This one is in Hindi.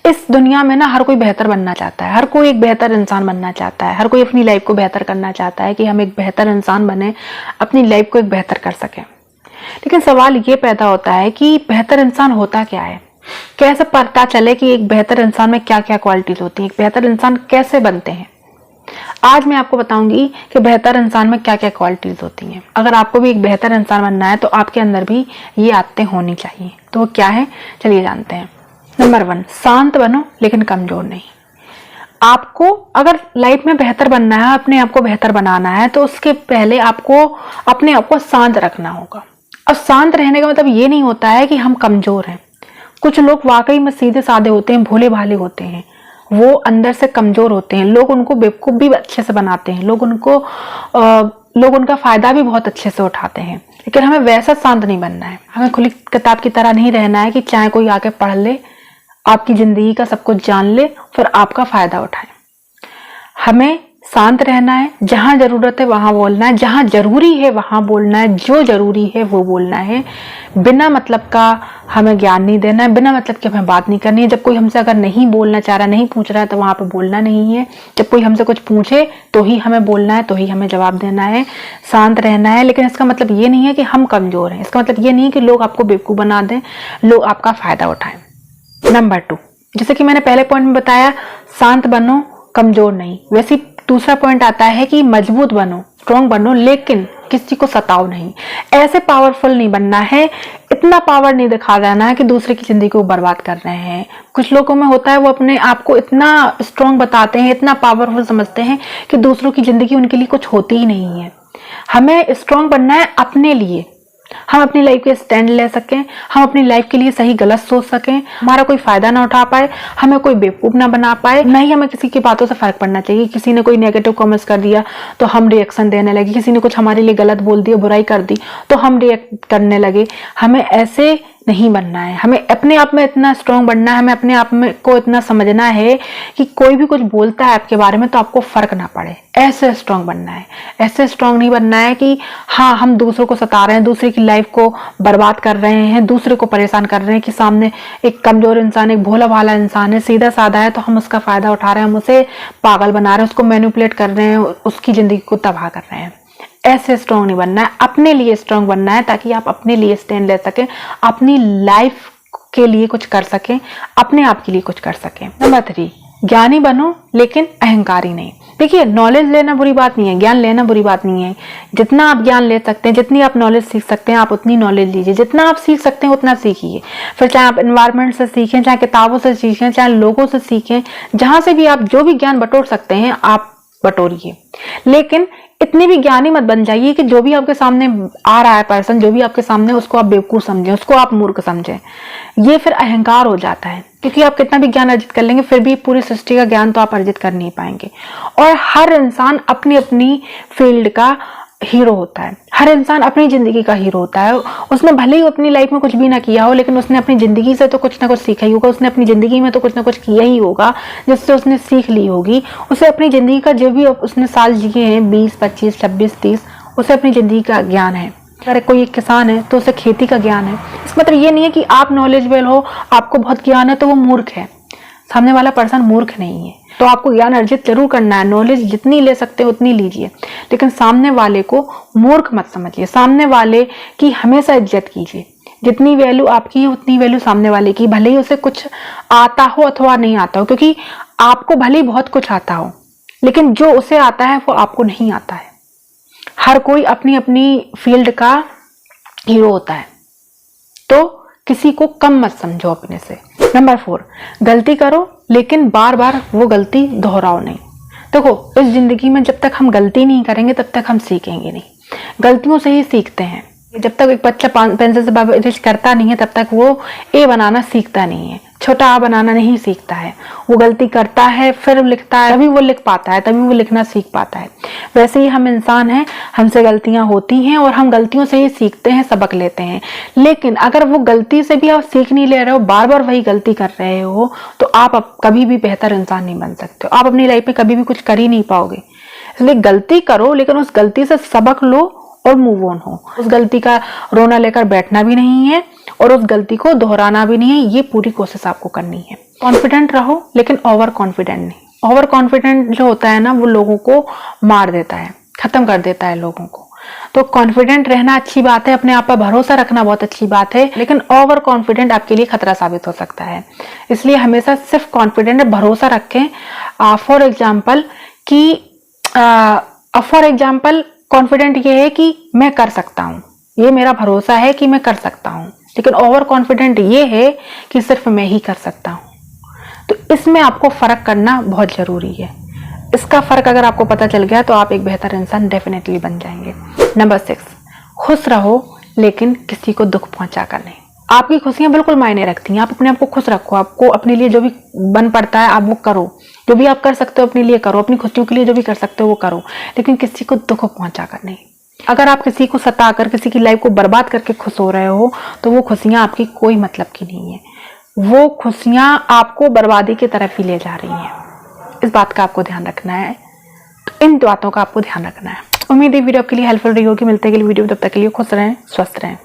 इस दुनिया में ना हर कोई बेहतर बनना चाहता है, हर कोई एक बेहतर इंसान बनना चाहता है, हर कोई अपनी लाइफ को बेहतर करना चाहता है कि हम एक बेहतर इंसान बने, अपनी लाइफ को एक बेहतर कर सकें। लेकिन सवाल ये पैदा होता है कि बेहतर इंसान होता क्या है, कैसे पता चले कि एक बेहतर इंसान में क्या क्या क्वालिटीज होती हैं, एक बेहतर इंसान कैसे बनते हैं। आज मैं आपको बताऊंगी कि बेहतर इंसान में क्या क्या क्वालिटीज होती हैं। अगर आपको भी एक बेहतर इंसान बनना है तो आपके अंदर भी ये आदतें होनी चाहिए। तो वो क्या है, चलिए जानते हैं। नंबर 1, शांत बनो लेकिन कमजोर नहीं। आपको अगर लाइफ में बेहतर बनना है, अपने आप को बेहतर बनाना है, तो उसके पहले आपको अपने आप को शांत रखना होगा। और शांत रहने का मतलब ये नहीं होता है कि हम कमजोर हैं। कुछ लोग वाकई में सीधे साधे होते हैं, भोले भाले होते हैं, वो अंदर से कमजोर होते हैं। लोग उनको बेवकूफ भी अच्छे से बनाते हैं, लोग उनका फायदा भी बहुत अच्छे से उठाते हैं। लेकिन हमें वैसा शांत नहीं बनना है, हमें खुली किताब की तरह नहीं रहना है कि चाहे कोई आके पढ़ ले, आपकी जिंदगी का सब कुछ जान ले, फिर आपका फायदा उठाए। हमें शांत रहना है, जहां जरूरत है वहां बोलना है, जहां जरूरी है वहां बोलना है, जो जरूरी है वो बोलना है। बिना मतलब का हमें ज्ञान नहीं देना है, बिना मतलब की हमें बात नहीं करनी है। जब कोई हमसे अगर नहीं बोलना चाह रहा, नहीं पूछ रहा है, तो वहां पे बोलना नहीं है। जब कोई हमसे कुछ पूछे तो ही हमें बोलना है, तो ही हमें जवाब देना है, शांत रहना है। लेकिन इसका मतलब ये नहीं है कि हम कमजोर हैं, इसका मतलब ये नहीं है कि लोग आपको बेवकूफ बना दें, लोग आपका फायदा उठाएं। नंबर 2, जैसे कि मैंने पहले पॉइंट में बताया, शांत बनो, कमजोर नहीं। वैसे दूसरा पॉइंट आता है कि मजबूत बनो, स्ट्रॉन्ग बनो, लेकिन किसी को सताओ नहीं। ऐसे पावरफुल नहीं बनना है, इतना पावर नहीं दिखा देना है कि दूसरे की जिंदगी को बर्बाद कर रहे हैं। कुछ लोगों में होता है, वो अपने आप को इतना स्ट्रॉन्ग बताते हैं, इतना पावरफुल समझते हैं कि दूसरों की जिंदगी उनके लिए कुछ होती ही नहीं है। हमें स्ट्रॉन्ग बनना है अपने लिए, हम अपनी लाइफ के स्टैंड ले सकें, हम अपनी लाइफ के लिए सही गलत सोच सकें, हमारा कोई फायदा ना उठा पाए, हमें कोई बेवकूफ ना बना पाए। नहीं हमें किसी की बातों से फर्क पड़ना चाहिए। किसी ने कोई नेगेटिव कमेंट्स कर दिया तो हम रिएक्शन देने लगे, किसी ने कुछ हमारे लिए गलत बोल दिया, बुराई कर दी तो हम रिएक्ट करने लगे। हमें ऐसे नहीं बनना है, हमें अपने आप में इतना स्ट्रॉन्ग बनना है, हमें अपने आप में को इतना समझना है कि कोई भी कुछ बोलता है आपके बारे में तो आपको फर्क ना पड़े। ऐसे स्ट्रॉन्ग बनना है, ऐसे स्ट्रॉन्ग नहीं बनना है कि हाँ हम दूसरों को सता रहे हैं, दूसरे की लाइफ को बर्बाद कर रहे हैं, दूसरे को परेशान कर रहे हैं, कि सामने एक कमजोर इंसान, एक भोला भाला इंसान है, सीधा साधा है, तो हम उसका फायदा उठा रहे हैं, हम उसे पागल बना रहे हैं, उसको मैनिपुलेट कर रहे हैं, उसकी जिंदगी को तबाह कर रहे हैं। ऐसे स्ट्रॉन्ग नहीं बनना है, अपने लिए स्ट्रॉन्ग बनना है, ताकि आप अपने लिए स्टैंड ले सकें, अपनी लाइफ के लिए कुछ कर सकें, अपने आप के लिए कुछ कर सकें। नंबर 3, ज्ञानी बनो लेकिन अहंकारी नहीं। देखिए, नॉलेज लेना बुरी बात नहीं है, ज्ञान लेना बुरी बात नहीं है। जितना आप ज्ञान ले सकते हैं, जितनी आप नॉलेज सीख सकते हैं, आप उतनी नॉलेज लीजिए। जितना आप सीख सकते हैं उतना सीखिए। फिर चाहे आप एनवायरनमेंट से सीखें, चाहे किताबों से सीखें, चाहे लोगों से सीखें, जहां से भी आप जो भी ज्ञान बटोर सकते हैं आप बटोरिए। लेकिन इतनी भी ज्ञानी मत बन जाइए कि जो भी आपके सामने आ रहा है पर्सन, जो भी आपके सामने, उसको आप बेवकूफ समझें, उसको आप मूर्ख समझें। ये फिर अहंकार हो जाता है, क्योंकि आप कितना भी ज्ञान अर्जित कर लेंगे फिर भी पूरी सृष्टि का ज्ञान तो आप अर्जित कर नहीं पाएंगे। और हर इंसान अपनी अपनी फील्ड का हीरो होता है, हर इंसान अपनी जिंदगी का हीरो होता है। उसने भले ही अपनी लाइफ में कुछ भी ना किया हो, लेकिन उसने अपनी जिंदगी से तो कुछ ना कुछ सीखा ही होगा, उसने अपनी जिंदगी में तो कुछ ना कुछ किया ही होगा जिससे उसने सीख ली होगी। उसे अपनी जिंदगी का जो भी उसने साल जिए हैं, 20, 25, 26, 30, उसे अपनी जिंदगी का ज्ञान है। अगर कोई एक किसान है तो उसे खेती का ज्ञान है। इसका मतलब ये नहीं है कि आप नॉलेजेबल हो, आपको बहुत ज्ञान है तो वो मूर्ख है। सामने वाला पर्सन मूर्ख नहीं है। तो आपको ज्ञान अर्जित जरूर करना है, नॉलेज जितनी ले सकते हो उतनी लीजिए, लेकिन सामने वाले को मूर्ख मत समझिए। सामने वाले की हमेशा इज्जत कीजिए। जितनी वैल्यू आपकी है उतनी वैल्यू सामने वाले की, भले ही उसे कुछ आता हो अथवा नहीं आता हो। क्योंकि आपको भले ही बहुत कुछ आता हो, लेकिन जो उसे आता है वो आपको नहीं आता है। हर कोई अपनी अपनी फील्ड का हीरो होता है, तो किसी को कम मत समझो अपने से। नंबर 4, गलती करो लेकिन बार बार वो गलती दोहराओ नहीं। देखो, इस जिंदगी में जब तक हम गलती नहीं करेंगे तब तक हम सीखेंगे नहीं। गलतियों से ही सीखते हैं। जब तक एक बच्चा पेंसिल से बारिश करता नहीं है तब तक वो ए बनाना सीखता नहीं है, छोटा आ बनाना नहीं सीखता है। वो गलती करता है, फिर लिखता है, तभी वो लिख पाता है, तभी वो लिखना सीख पाता है। वैसे ही हम इंसान हैं, हमसे गलतियां होती हैं और हम गलतियों से ही सीखते हैं, सबक लेते हैं। लेकिन अगर वो गलती से भी आप सीख नहीं ले रहे हो, बार बार वही गलती कर रहे हो, तो आप कभी भी बेहतर इंसान नहीं बन सकते हो। आप अपनी लाइफ में कभी भी कुछ कर ही नहीं पाओगे। इसलिए गलती करो, लेकिन उस गलती से सबक लो और मूव ऑन हो। उस गलती का रोना लेकर बैठना भी नहीं है और उस गलती को दोहराना भी नहीं है। ये पूरी कोशिश आपको करनी है। कॉन्फिडेंट रहो लेकिन ओवर कॉन्फिडेंट नहीं। ओवर कॉन्फिडेंट जो होता है ना वो लोगों को मार देता है, खत्म कर देता है लोगों को। तो कॉन्फिडेंट रहना अच्छी बात है, अपने आप पर भरोसा रखना बहुत अच्छी बात है, लेकिन ओवर कॉन्फिडेंट आपके लिए खतरा साबित हो सकता है। इसलिए हमेशा सिर्फ कॉन्फिडेंट भरोसा रखें। फॉर एग्जाम्पल कॉन्फिडेंट ये है कि मैं कर सकता हूँ, ये मेरा भरोसा है कि मैं कर सकता हूँ, लेकिन ओवर कॉन्फिडेंट ये है कि सिर्फ मैं ही कर सकता हूँ। तो इसमें आपको फर्क करना बहुत जरूरी है। इसका फर्क अगर आपको पता चल गया तो आप एक बेहतर इंसान डेफिनेटली बन जाएंगे। नंबर 6, खुश रहो लेकिन किसी को दुख पहुंचा कर नहीं। आपकी खुशियां बिल्कुल मायने रखती हैं। आप अपने आप को खुश रखो, आपको अपने लिए जो भी बन पड़ता है आप वो करो, जो भी आप कर सकते हो अपने लिए करो, अपनी खुशियों के लिए जो भी कर सकते हो वो करो, लेकिन किसी को दुख पहुंचा कर नहीं। अगर आप किसी को सताकर, किसी की लाइफ को बर्बाद करके खुश हो रहे हो तो वो खुशियां आपकी कोई मतलब की नहीं है, वो खुशियां आपको बर्बादी की तरफ ही ले जा रही हैं। इस बात का आपको ध्यान रखना है, तो इन बातों का आपको ध्यान रखना है। उम्मीद है वीडियो आपके लिए हेल्पफुल रही होगी। मिलते हैं अगली वीडियो, तब तक के लिए खुश रहें, स्वस्थ रहें।